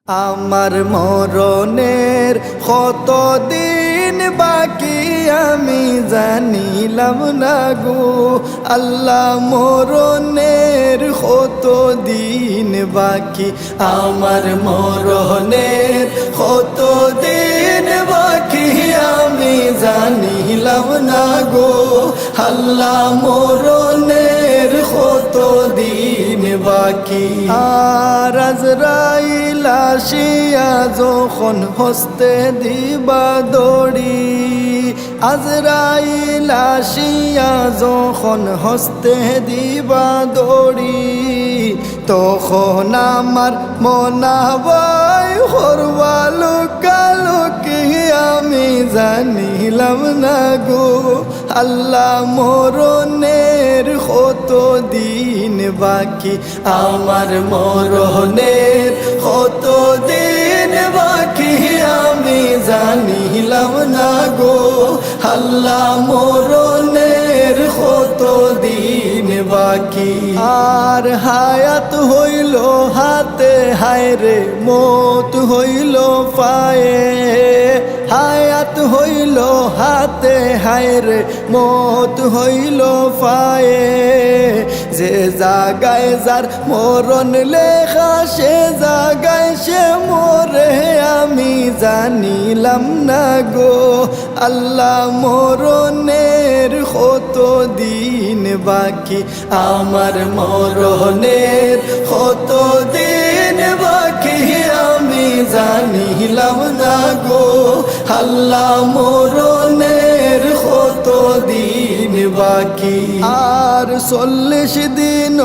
আমার মরণের কতদিন বাকি আমি জানিলাম না গো আল্লাহ, মরণের কতদিন বাকি আমার মরণের কতদিন বাকি আমি জানিলাম না গো আল্লাহ, মরণের কতদিন বাকি। আর আজরাইল আসিয়া যখন হস্তে দিবা দড়ি, আজরাইল আসিয়া যখন হস্তে দিবা দড়ি, তখন আমার মনাবাই হরবালো কালোকে আমি জানিলাম না গো আল্লাহ, মরণের কতদিন বাকি আমার মরণের কতদিন বাকি আমি জানিলাম না গো আল্লাহ, মরণের কতদিন বাকি। আর হায়াত হইল হাতে হায় রে মৌত হইল পায়ে, হায়াত হইল হাতে হায় রে মৌত হইল পায়ে, যে জাগায় যার মরণ লেখা সে জাগায় সে মরে আমি জানিলাম না গো আল্লাহ, মরণের কতদিন বাকি আমার মরণের কতদিন বাকি আমি জানিলাম না গো আল্লাহ, মরণের কতদিন বাকি। আর 40 দিন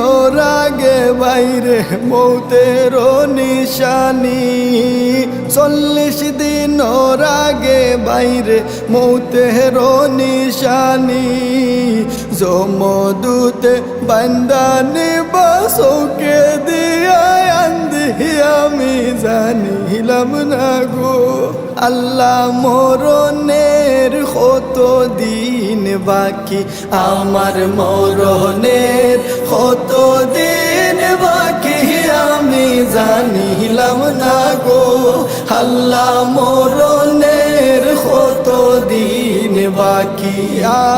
আগে বাইরে মৌতের নিশানি, 40 দিন আগে বাইরে মৌতের নিশানি, জমদূতে বান্দানি বাসকে দিয়া আন্ধি আমি জানিলাম না গো আল্লাহ, মরণের কতদিন বাকি আমার মরণের কতদিন বাকি আমি জানিলাম না গো আল্লাহ, মরণের কতদিন বাকি।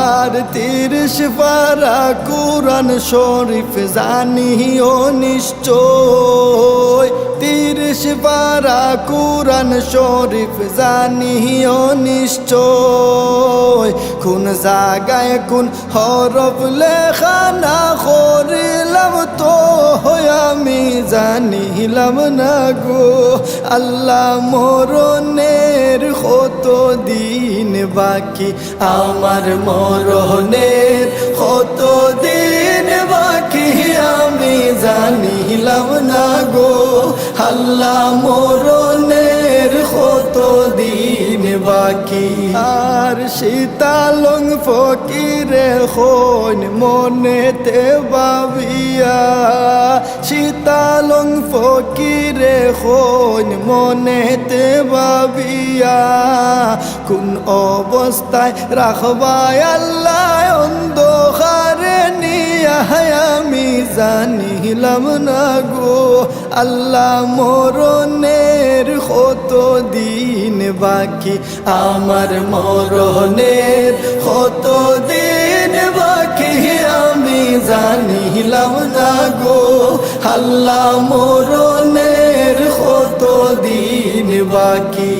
আর 30 পারা কুরআন শরীফ জানিও নিশ্চয়, 30 পারা কুরআন শরীফ জানিও নিশ্চয়, কোন জায়গায় কোন হরফ লেখা না করিলাম তো আমি জানিলাম না গো আল্লাহ, মরণের কতদিন বাকি আমার মরণের কতদিন বাকি আমি জানিলাম না গো আল্লাহ, মরণের কতদিন বাকি। আর শীতালং ফকিরে হন মনেতে ভাবিয়া, শীতালং ফকিরে হন মনেতে ভাবিয়া, কোন অবস্থায় রাখবাই আল্লাহ অন্ধকারে নিয়া আমি জানিলাম না গো আল্লাহ, মরণের কতদিন বাকি আমার মরণের কতদিন বাকি আমি জানিলাম না গো আল্লাহ, মরণের কতদিন বাকি।